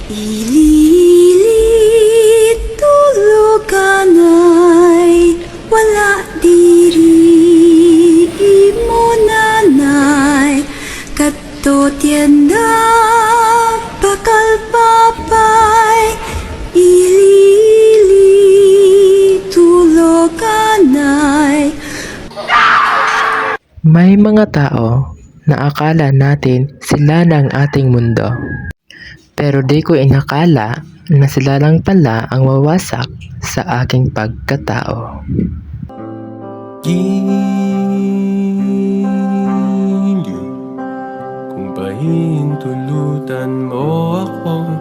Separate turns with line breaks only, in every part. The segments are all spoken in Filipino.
Ililit tuluganay, wala diri mo nanay, kadto tienda bakal papay. Ililit tuluganay.
May mga tao na akala natin sila na ang ating mundo. Pero di ko inakala na sila lang pala ang wawasak sa aking pagkatao.
Giliw kung pahintulutan mo ako.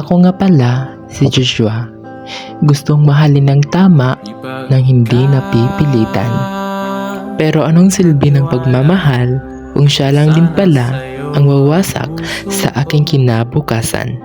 Ako nga pala si Joshua. Gustong mahalin ng tama nang hindi napipilitan. Pero anong silbi ng pagmamahal kung siya lang din pala ang wawasak sa aking kinabukasan?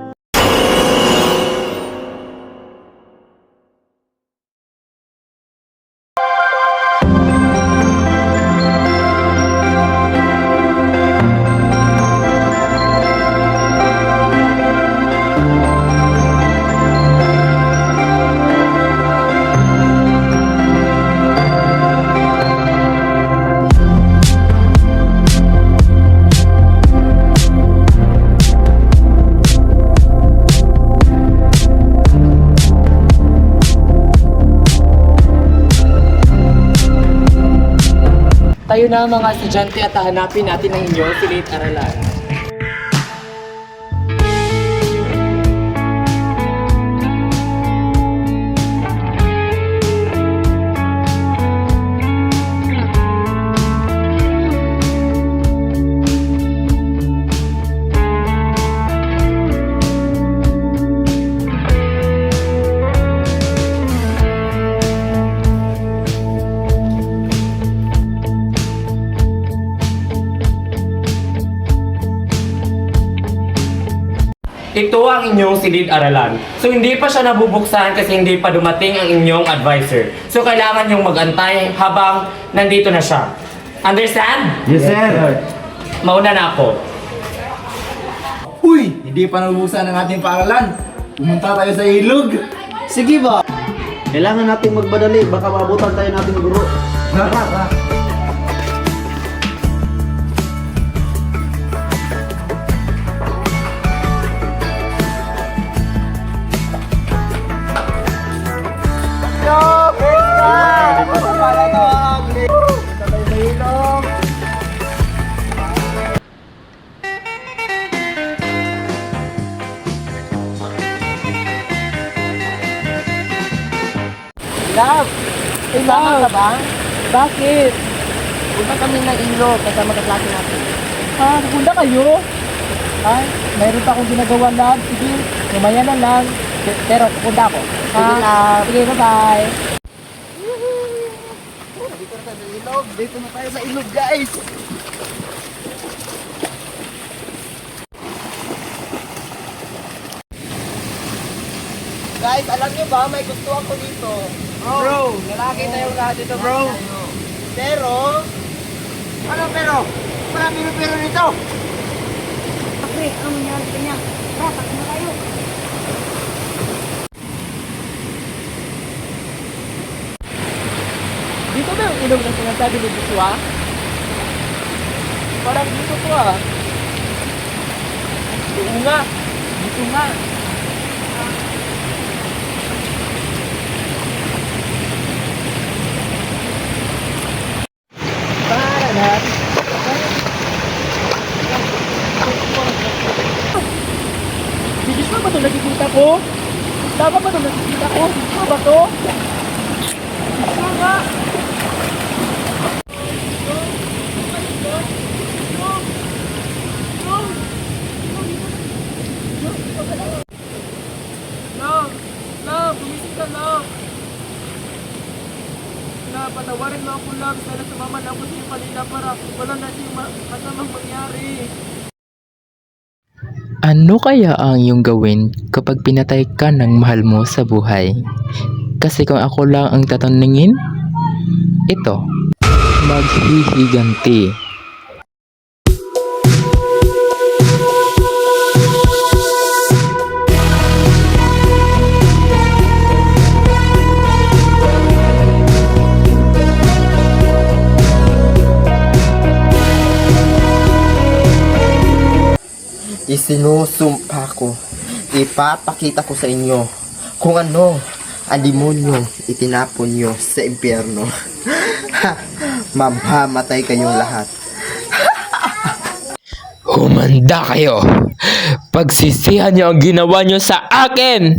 Tayo na mga estudyante at hahanapin natin ang inyong silid-aralan. Ito ang inyong silid-aralan. So hindi pa siya nabubuksan kasi hindi pa dumating ang inyong advisor. So kailangan yung mag-antay habang nandito na siya. Understand?
Yes, sir.
Mauna na ako.
Uy, hindi pa nabubuksan ang ating paaralan. Pumunta tayo sa ilog.
Sige ba? Kailangan nating magmadali, baka maabutan tayo nating guro.
Tara.
Love! Kailangan ka ba? Bakit? Punta kami ng ilog kasama kaklase natin. Punta kayo? Ay, mayroon pa akong ginagawa, love. Sige, mamaya na lang. Pero punta ako. Sige, love. Sige, bye-bye.
Dito na tayo sa ilog. Dito na tayo sa ilog, guys. Guys, alam niyo ba, may gusto ako dito.
Bro, lalaki tayo lahat dito, bro.
Pero, ano pero? Wala pero nito.
Pre, ang nangyari ka niya? Rapat na tayo.
Dito ba yung ilog na sinasabi ni Joshua? Parang dito to ah. Oo nga. Dito nga. Si Joshua ba ito nakikita ko? Tama ba ito nakikita ko? Tama ba ito? Joshua nga. Love, gumising ka, love. Love, patawarin mo ako, love. Sana sumama na ako sa iyo kanina para wala na siyang kasamang mangyari.
Ano kaya ang iyong gawin kapag pinatay ka ng mahal mo sa buhay? Kasi kung ako lang ang tatanungin, ito, maghihiganti.
Isinusumpa ko, ipapakita ko sa inyo kung ano ang demonyo itinapon nyo sa impyerno. Mamamatay kayong lahat.
Humanda kayo! Pagsisihan niyo ang ginawa niyo sa akin!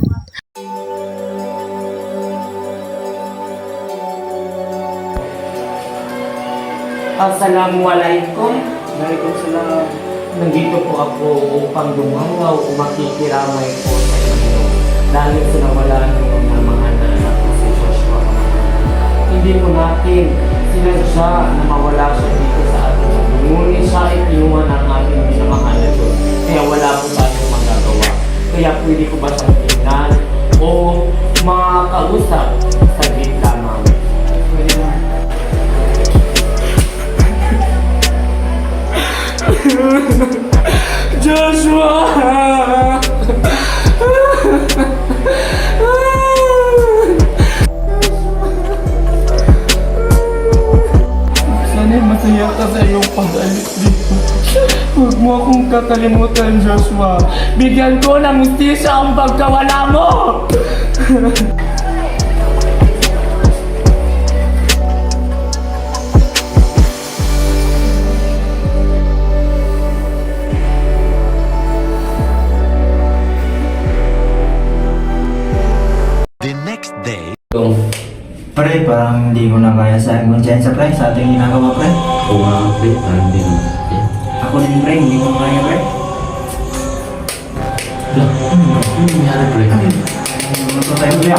Assalamualaikum.
Waalaikumsalam.
Nandito po ako upang dumangaw o makikiramay po sa inyo. Dahil sa nawalan niyo ng mga anak ko si Joshua. Hindi po natin sinadya na mawala siya dito sa atin. Ngunit siya ay kinuha ng ating minamahal na Diyos. Kaya wala po tayong magagawa. Kaya pwede ko ba siyang tingnan o makakausap sa git lamang? Pwede na. Joshua!
Sana'y masaya ka sa iyong pag-alis dito. Huwag mo akong kakalimutan, Joshua.
Bigyan ko ng mustisya ang pagkawala mo!
Pre, parang hindi ko na kaya sa konsensya, pre, sa ating ginagawa, pre.
Oo nga, pre. Parang din.
Ako din, pre, hindi ko kaya, pre.
Ano nangyari, pre?
Ano pa tayo, pre?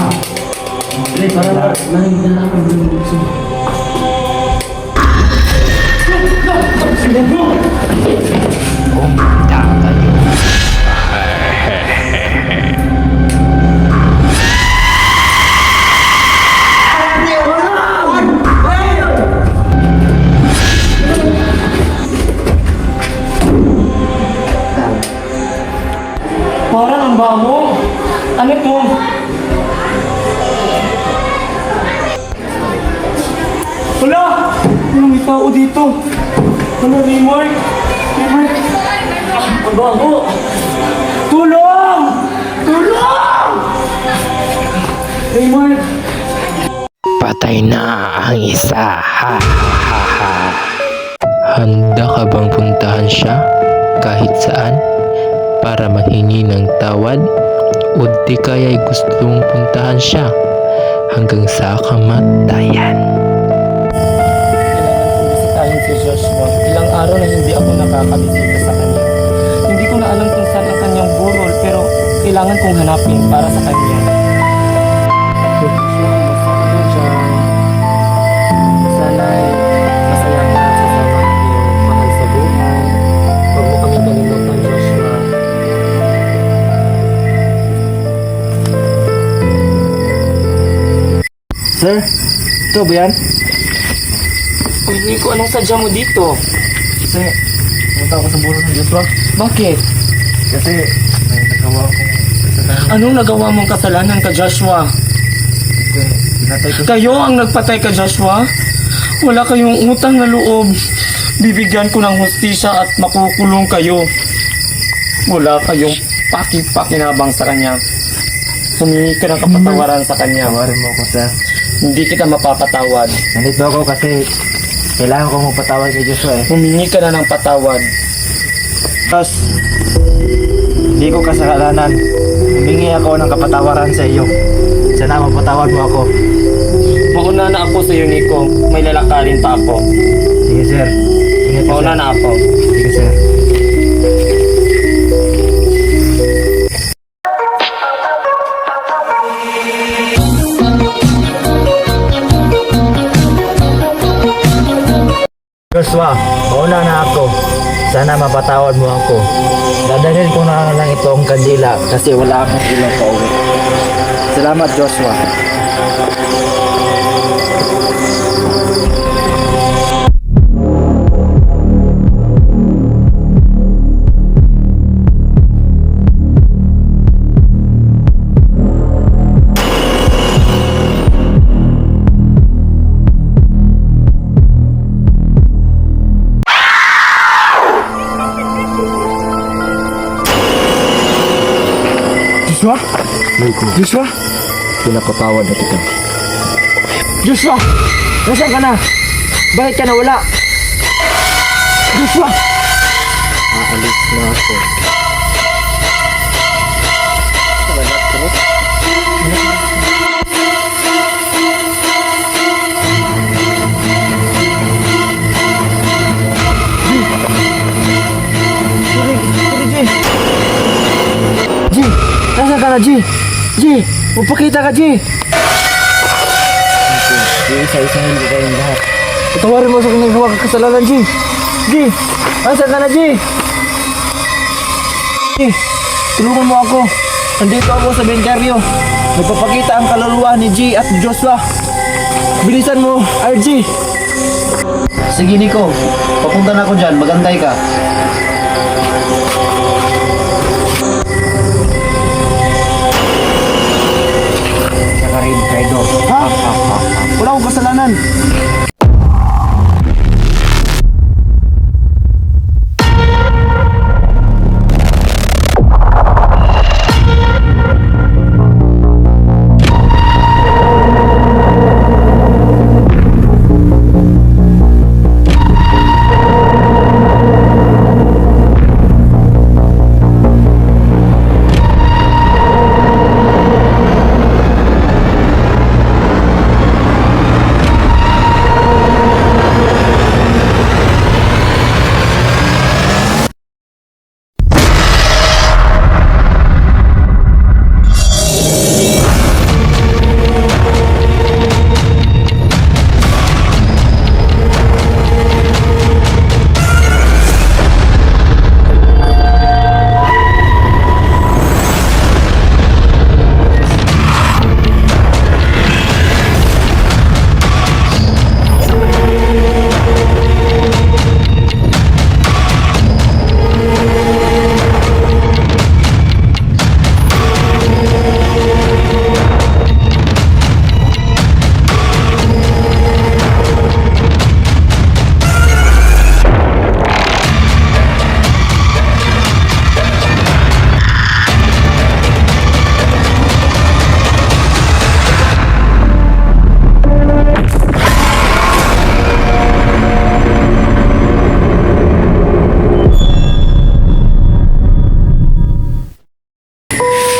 Pre, parang nahihirapan mo yung bukso.
Humanda kayo!
Parang ang bango. Ano ito? Wala! May tao dito. Ano, Raymond? Raymond? Ang bango! Tulong! Tulong! Raymond!
Patay na ang isa! Ha ha ha ha! Handa ka bang puntahan siya kahit saan para mahingi ng tawad? O di kaya'y gustong puntahan siya hanggang sa kamatayan?
Kailangan kong bisitahin si Joshua. Ilang araw na hindi ako nakakabisita sa kanya. Hindi ko na alam kung saan ang kanyang burol, pero kailangan kong hanapin para sa kanya. Joshua, kumusta ka na dyan? Sana'y masaya ka sa sama ng iyong mahal sa buhay. Huwag mo kami kalimutan, Joshua.
Sir, ito ba yan?
Hindi ko anong sadya mo dito.
Kasi, pumunta ako sa buro ng Joshua.
Bakit?
Kasi, may nagawa akong kasalanan.
Anong nagawa mong kasalanan ka, Joshua?
Kasi, pinatay ko.
Kayo ang nagpatay ka, Joshua? Wala kayong utang na loob. Bibigyan ko ng hustisya at makukulong kayo. Wala kayong pakipakinabang sa kanya. Humingi ka ng kapatawaran sa kanya.
Tawarin mo ako, sir.
Hindi kita mapapatawad.
Nandito ako kasi kailangan ko magpatawad kay Joshua eh.
Humingi ka na ng patawad.
Tapos, hindi ko kasalanan. Humingi ako ng kapatawaran sa iyo. Sana mapatawad mo ako.
Mauna na ako sa iyo, Nico. May lalakarin pa ako.
Sige, sir. Ingat ka,
Mauna
sir.
na ako.
Sige, sir. Joshua, mauna na ako. Sana mapatawad mo ako. Dadalhin ko na lang itong kandila kasi wala akong ilaw pa uwi. Salamat, Joshua.
Joshua? Joshua? Pinapatawad na kita. Joshua! Nasaan ka na? Bakit ka nawala? Joshua! Aalis na ako. G! Nasaan ka na, G? G! Magpakita ka, G! Isa-isahin ko kayong lahat. Patawarin mo sa ginagawa kang kasalanan, G! G! Nasaan ka na, G? G! Tulungan mo ako. Nandito ako sa Bencaryo. Nagpapakita ang kaluluwa ni G at Joshua. Bilisan mo, RG!
Sige Nico, papunta na ako dyan, magantay ka.
Saka rin, Kaido. Ha? Wala akong kasalanan.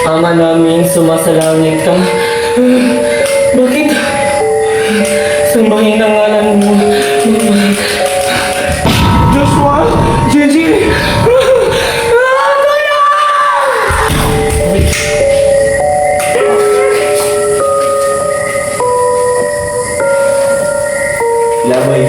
Ama namin, sumasalangit ka. Bakit? Sumbahin ang ngalan mo.
Joshua! Gigi!
Labay.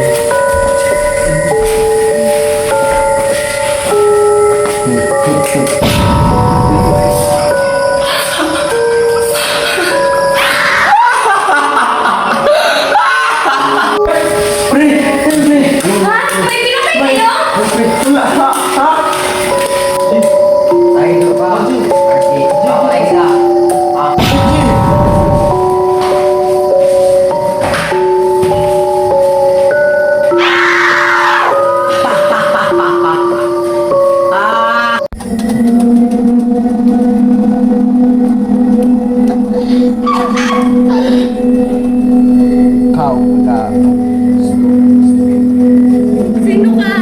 Sino ka?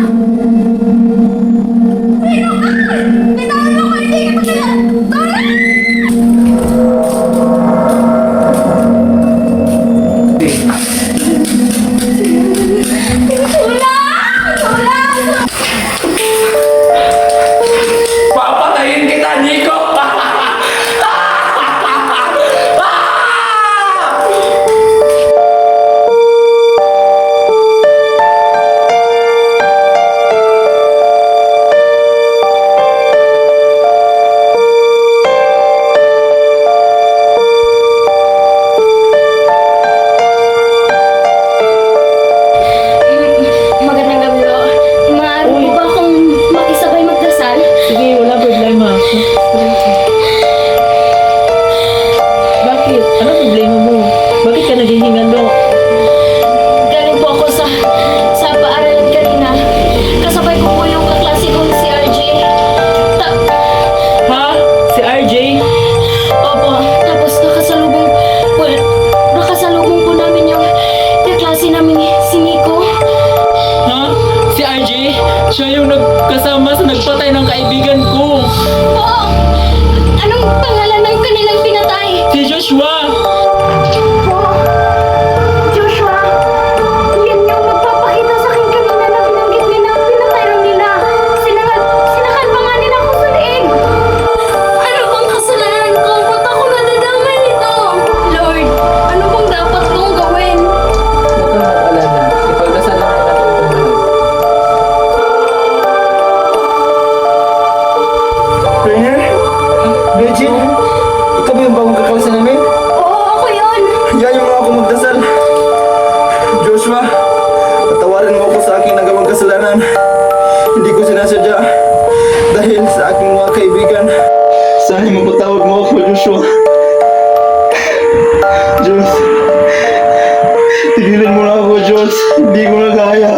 Sino ka? Bitawan mo ko, hindi ka pagkala. Tulong! Tulong!
Papatayin kita, Nico!
Sana mapatawad mo ako, Joshua. Diyos, tigilan mo na ako, Diyos. Hindi ko na kaya.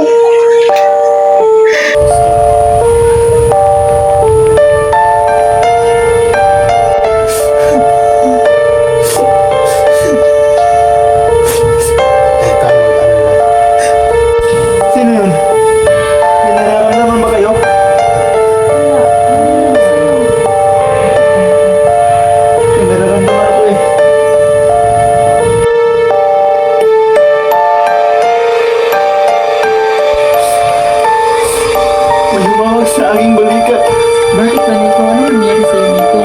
Sino yun? May nararamdaman ba kayo? May nararamdaman ako eh. May humawak sa aking balikat.
Bakit ba nito? Ano nangyari sa'yo nito?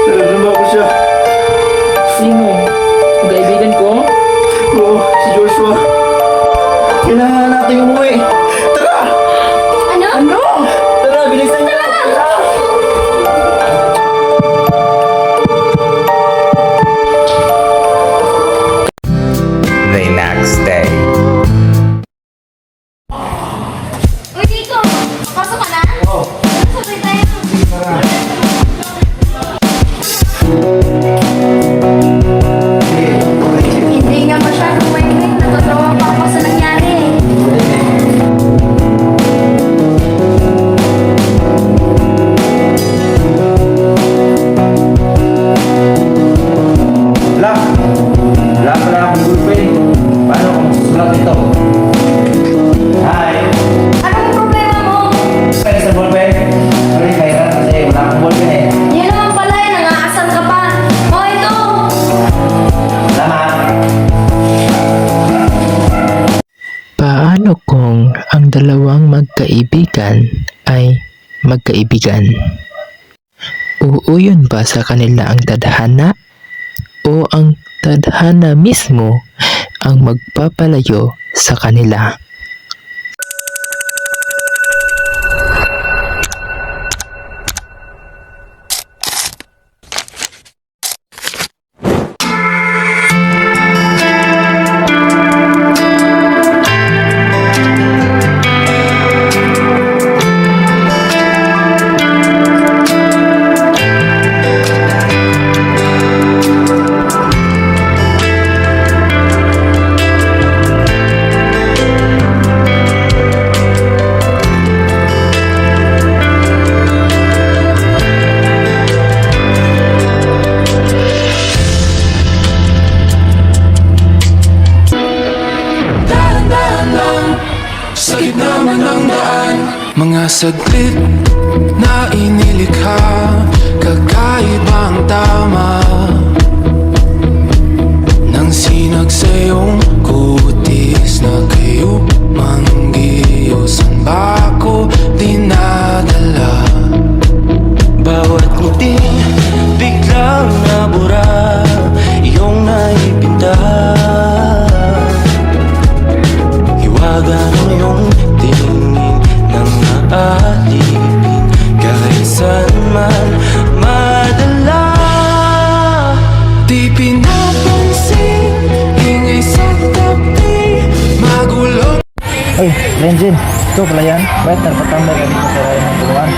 Nararamdaman ko siya.
Sino? Kaibigan ko?
Oo, si Joshua. Kailangan natin umuwi. Tara!
Ano?
Tara, bilisan niyo! Tara!
The next day.
Uy, Nico! Pasok ka na? Oo. Sabay tayo. Hindi nga masyadong pwede. Natatawa pa ako sa nangyari.
Wala. Wala pala akong girlfriend. Paano kung susulat ito? Hi.
Anong problema mo?
Pwede sa ballpen? Sorry, kaya kasi wala akong ballpen eh.
Yan naman pala eh. Nangaasan ka pa. Oh, ito!
Salamat.
Paano kung ang dalawang magkaibigan ay magkaibigan? Uuyon ba sa kanila ang tadhana o ang tadhana mismo ang magpapalayo sa kanila?
Sa gitna man ng daan, mga saglit na inilikha, kakaibang tama nang sinag sa iyong kutis na kayo manggiyosan ba ako dinadala? Bawat ngiti biglang nabura, iyong naipinta. Hiwaga ng iyong tingin nang naalipin, kahit saan man madala. Di pinapansin, ingay sa tabi, magulo.
Ay, Renjin. Ito pala yan. Ba't nagpatambay ka dito sa raya ng tuluan?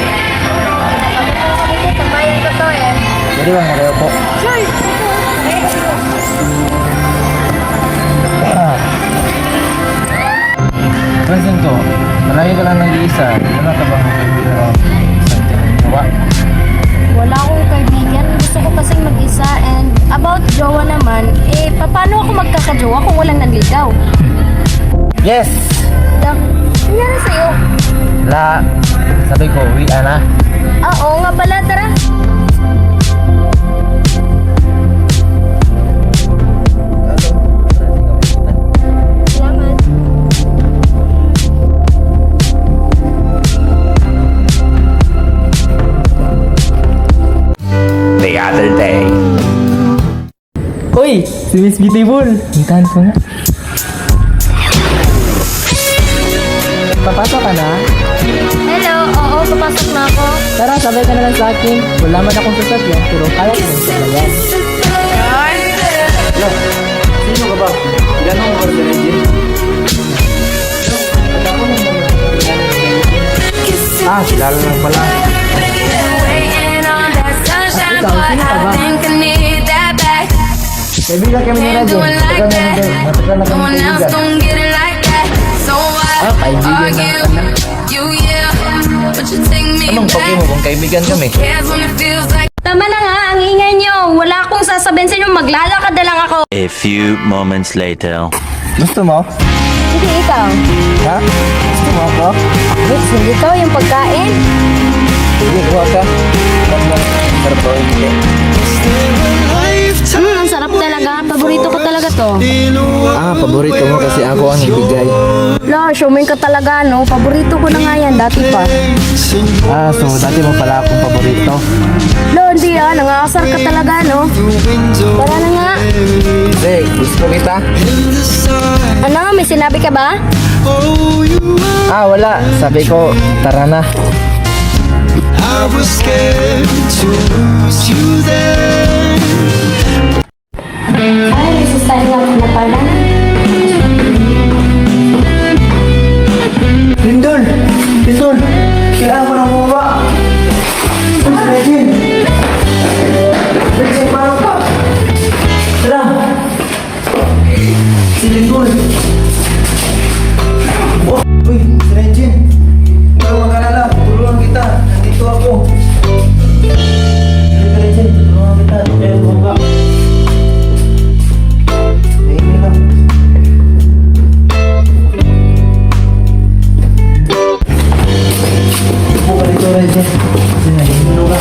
Tambayan ko to eh.
Pwede bang marayo po? Renjin ko, malayo ka lang nag-iisa. Wala ka bang isang jowa?
Wala akong kaibigan. Gusto ko kasing mag-isa. And about jowa naman, eh, paano ako magkakajowa kung walang nanligaw?
Yes!
Dak, nangyari sa'yo?
La, sabi ko, uwi na.
Ah, oo nga pala, tara. Salamat.
The other day.
Uy! Si Miss Beautiful! Hintahan ko nga. Papasok ka na?
Hello, oo, papasok na ako.
Tara, sabay ka na lang sa akin. Wala man akong sasakyan, pero kaya ko ng sabayan.
Sino ka ba? Ganong mo ba si Renjin?
Ah, kilala lang pala. Kaibigan kami ni Regine. Matagal na kami kaibigan.
Kaibigan lang pala.
Anong pagi mo kung kaibigan kami?
Tama na nga, ang ingay nyo. Wala akong sasabihin sa inyo, maglalakad na lang ako.
A few moments later.
Gusto mo?
Sige, ikaw.
Ha? Gusto mo ako?
Wait, hindi ikaw yung pagkain?
Sige, kuha ka. Sarap ko hindi.
Ang sarap talaga. Paborito ko talaga to.
Paborito mo kasi ako ang ibigay.
Lo, shuming ka talaga, no? Paborito ko na nga yan, dati pa.
So dati mo pala akong paborito.
Lo, hindi nangaasar ka talaga, no? Tara na nga.
Hey, gusto kita?
Ano, may sinabi ka ba?
Wala. Sabi ko, tara na.
I was scared to lose you then.
Ay, nasustahin nga ako na pala.
Lindol! Lindol! Kailangan ko ng bumaba! Regine! Regine, paano ka? Tara! Si Lindol! Uy, si Regine! Huwag mag-alala, tulungan kita. Nandito ako. Sige, Regine, tulungan kita. Kaya bumaba. Hindi lang. Buka dito, Regine. Kasi nahihilo ka.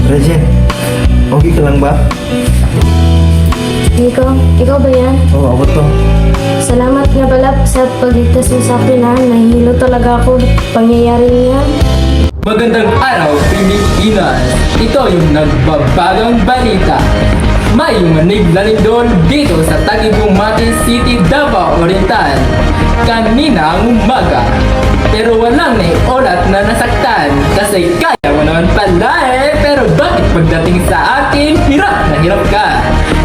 Regine, okay ka lang ba?
Ikaw ba yan?
Oo, ako to.
Salamat nga pala sa pagligtas mo sa akin, ha? Nahihilo talaga ako pangyayari niya.
Magandang araw, Pilipinas! Ito yung nagbabagang balita. May manig na lindol dito sa Tagigong Mati City, Davao Oriental. Kanina ang umaga. Pero walang naiulat na nasaktan kasi kaya mo naman pala Pero bakit pagdating sa akin, hirap na hirap ka?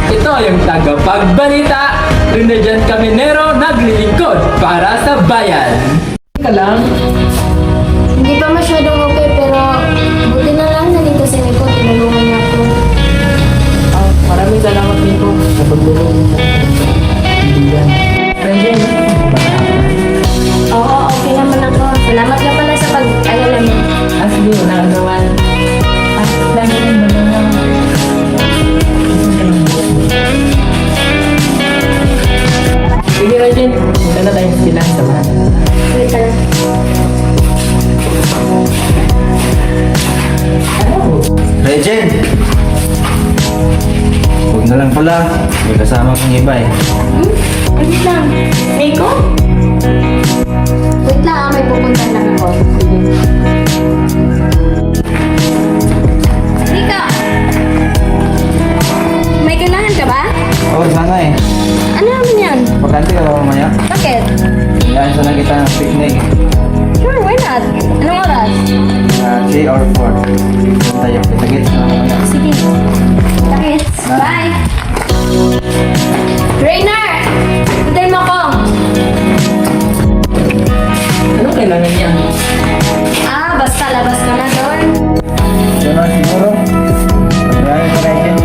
Ito yung tagapagbalita. Rinadyan kami Nero naglilingkod para sa bayan. Ka lang.
Hindi pa masyadong okay, pero buti na lang nandito si Nico. Tinulungan niya ako.
Maraming salamat Nico sa pagtulong sa kaibigan. Regine,
Oo, okay naman ako. Salamat nga pala sa pag-alala mo.
sige, wala ka naman. Lagi rin magandang. Sige Regine, punta na tayo sila sa mga.
Wait lang.
Regine! Huwag na lang pala. May kasama kang iba eh.
Wait lang. Nico? Wait lang, may pupunta lang ako. Nico! May kailangan ka ba?
Oo, sana eh.
Ano naman yan?
Pakante ka ba mamaya?
Bakit?
Kailangan sana kita ng picnic.
Sure, why not? Anong oras?
3 or 4. Tayo, kita-gits na mamaya.
Sige. Takit. Bye! Rainer! Puntayin mo ako!
Anong kailangan niya?
Basta labas ka na doon.
Diba siguro? Maraming ka Regine.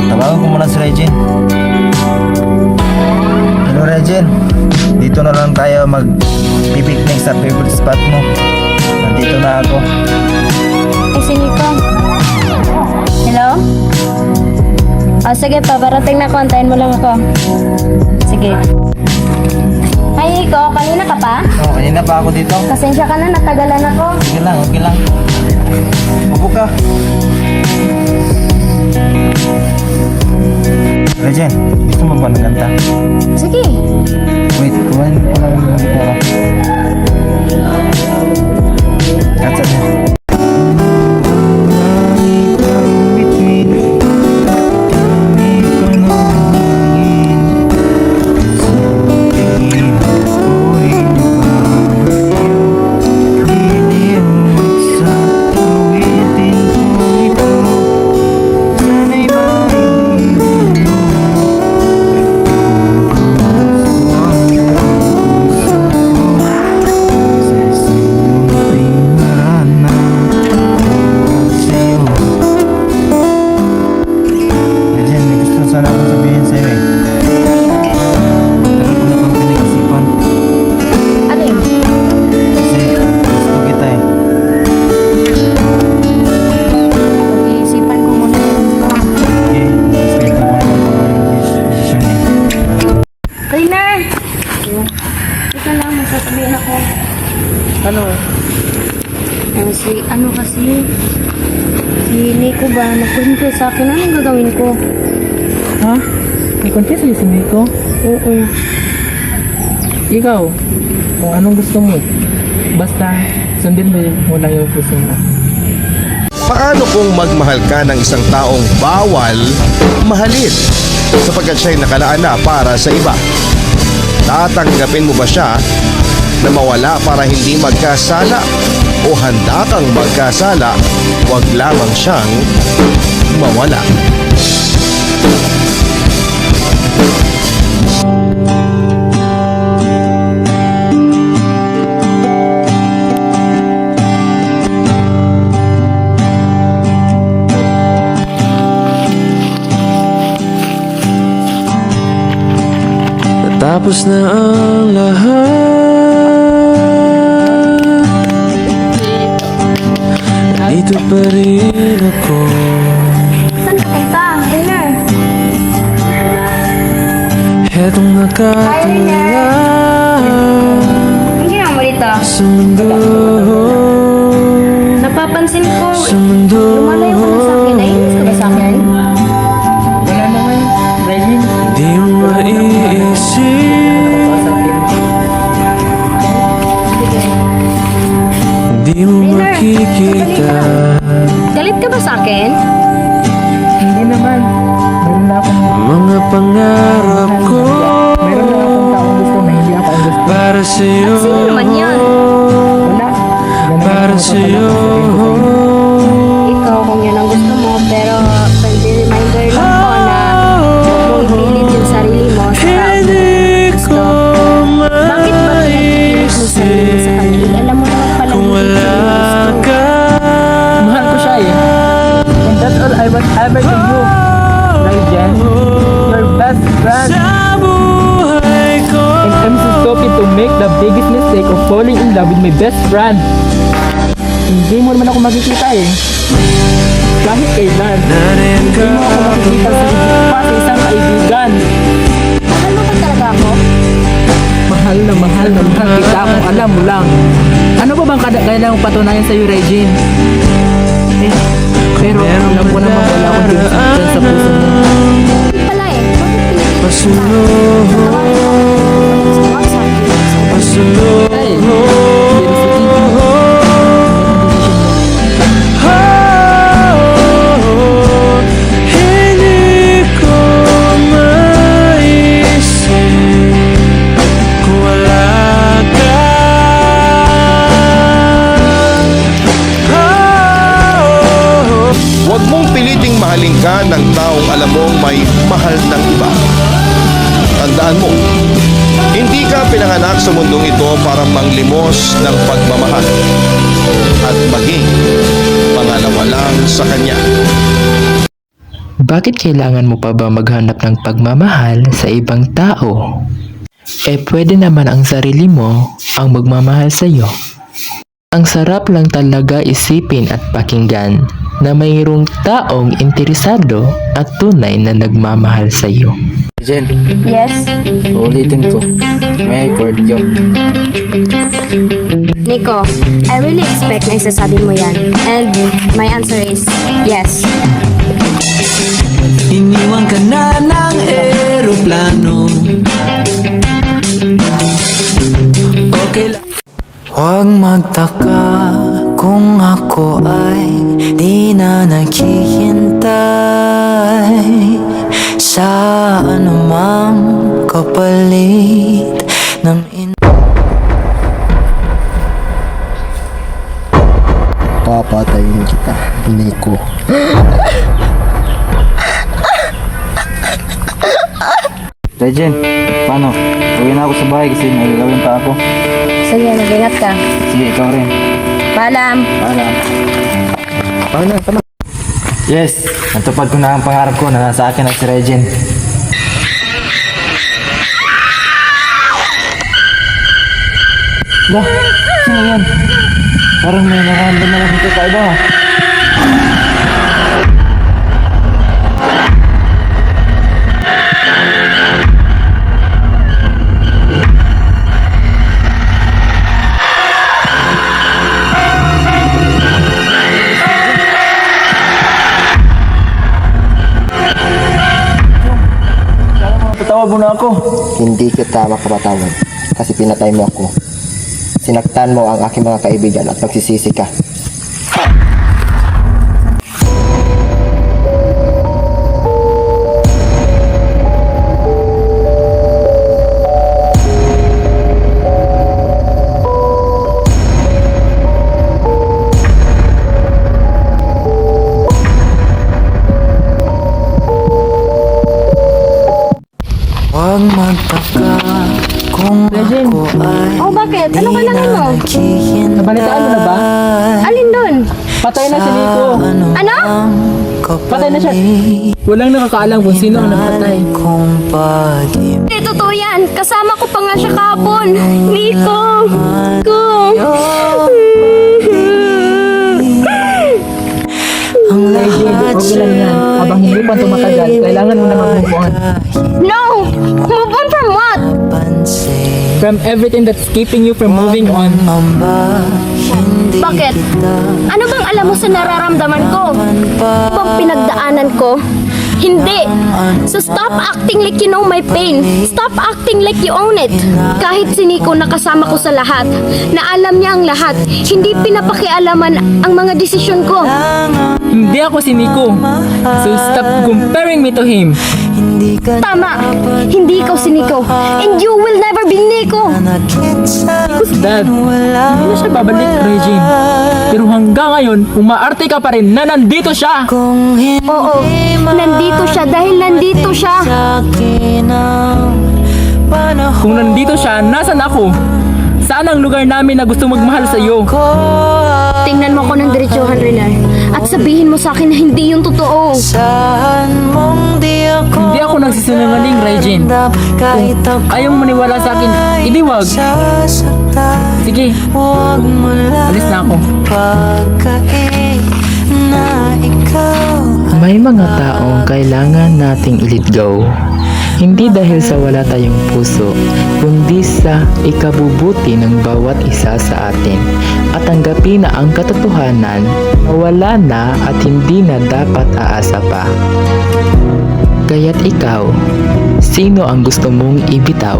Tawagan ko muna si Regine. Hello Regine. Dito na lang tayo mag-picnic sa favorite spot mo. Nandito na ako.
Ay, si Nico. Hello? Sige pa, parating na ako. Antayin mo lang ako. Sige. Hi, Nico. Kanina ka pa?
Kanina pa ako dito.
Pasensya ka na, natagalan ako.
Sige lang, okay lang. Upo ka. Regine, gusto mo ba maganda?
Sige.
Wait, kumain ko lang yung gitara. Katsa niya.
nag-confess sa akin. Anong gagawin ko?
Ha? May confess sa'yo si Nico?
Oo.
Ikaw, kung anong gusto mo, basta sundin mo lang yung gusto mo.
Paano kung magmahal ka ng isang taong bawal mahalin sapagkat siya'y nakalaan na para sa iba? Tatanggapin mo ba siya na mawala para hindi magkasala? O handa kang magkasala, wag lamang siyang mawala?
Tapos na ang lahat, dito pa rin ako.
Saan ka punta? Dinner.
Hetong nakatula
Ang ginawa mo dito?
sa mundo,
Napapansin ko,
sa mundo.
lumalayo ka na sa akin. Nainis ka ba sa akin?
Wala naman, Regine.
Di mo maiisip, di mo makikita.
Galit ka ba sa akin?
Hindi naman. Meron na akong,
Mga pangarap ko
meron na akong taong gusto na hindi ako ang gusto.
para sa'yo,
Sino naman yan?
Wala. Yan ang
para
gusto ko
sa'yo.
talaga sabihin ko sa'yo.
Ikaw kung yan ang gusto mo, pero friendly reminder lang ko na huwag mong ipilit yung sarili mo sa tao mo
Hindi
gusto.
ko
Bakit ba pinapilit mo sarili mo sa kanila? Alam mo naman pala
kung wala ka.
Mahal ko siya eh. And that's all I was ever to you. Regine, your best friend.
Sa buhay ko,
And I'm so stupid to make the biggest mistake of falling in love with my best friend. Hindi mo naman ako makikita eh. Kahit kailan.
narin
Hindi
ka
mo ako makikita sa higit pa sa isang kaibigan.
Mahal mo ba talaga ako?
Mahal na mahal kita kung alam mo lang. Ano ba bang kailangan kong patunayan sa'yo, Regine? Eh, pero alam ko naman wala akong dyan sa puso mo.
Hindi pala eh. Bakit pinipilit ka?
pasunod,
Suwag sa akin.
pasunod.
Ay, seriously.
Hindi ko maisip kung wala ka.
Huwag mong piliting mahalin ka ng taong alam mong may mahal ng iba. Tandaan mo, hindi ka pinanganak sa mundong ito para manglimos ng pagmamahal at maging pangalawa lang sa Kanya.
Bakit kailangan mo pa ba maghanap ng pagmamahal sa ibang tao? Eh pwede naman ang sarili mo ang magmamahal sa iyo. Ang sarap lang talaga isipin at pakinggan na mayroong taong interesado at tunay na nagmamahal sa iyo.
Jen,
Yes?
ulitin ko. May for you.
Nico, I really expect na isasabi mo yan. And my answer is yes.
Iniwan ka na ng eroplano. Okay lang. Huwag magtaka kung ako ay di na naghihintay sa anumang kapalit ng
Papatayin kita, Nico.
Regine, paano? Uwi na ako sa bahay kasi may gagawin pa ako.
Sige, mag-ingat ka.
Sige, ikaw rin.
Paalam.
Paalam. Yes, natupad ko na ang pangarap ko na nasa akin at si Regine. Ba, sino yan? Parang may nakahandang na lang dito kaiba.
ipatawad mo na ako.
Hindi kita makapatawad kasi pinatay mo ako. Sinaktan mo ang aking mga kaibigan at nagsisisi ka.
Huwag magtaka kung ako ay
Oh, bakit? Ano ka lang mo?
Nabalitaan mo na ba?
Alin dun?
Patay na si Nico.
Ano?
Patay na siya. Walang nakakaalam kung sino ang napatay.
kung pag-ibig
Hindi, totoo yan. Kasama ko pa nga siya kahapon. Nico! Nico!
ang
Regine,
lahat
okay lang yan. Habang hindi pa tumatagal, kailangan mo na mag-move on.
No! Move on from what?
pansin
From everything that's keeping you from moving on.
Mamba, hindi
Bakit? Ano bang alam mo sa nararamdaman ko? Ano bang pinagdaanan ko? Hindi! So stop acting like you know my pain. Stop acting like you own it. Kahit si Nico nakasama ko sa lahat, na alam niya ang lahat, hindi pinapakialaman ang mga desisyon ko.
Hindi ako si Nico. So stop comparing me to him.
hindi ka
Tama! Hindi ikaw si Nico. And you will never be Nico!
nakita
Dad, hindi na siya babalik, Regine. Pero hanggang ngayon, umaarte ka pa rin na nandito siya.
kung hindi
Oo, nandito siya dahil nandito siya.
sa'kin ang panahon
Kung nandito siya, nasan ako? Saan ang lugar namin na gusto magmahal sa iyo?
ko
Tingnan mo ako ng diretsuhan, Renar. At sabihin mo sa akin na hindi yung totoo.
saan mong di ako
Hindi ako nagsisinungaling, Regine.
kahit ako
Ayaw mo maniwala sa akin, hindi wag.
sasaktan
Sige,
huwag mo lang
alis na ako.
pagkain na ikaw
May mga taong kailangan nating i-let go. Hindi dahil sa wala tayong puso, kundi sa ikabubuti ng bawat isa sa atin at tanggapin na ang katotohanan na wala na at hindi na dapat aasa pa. Kaya't ikaw, sino ang gusto mong ibitaw?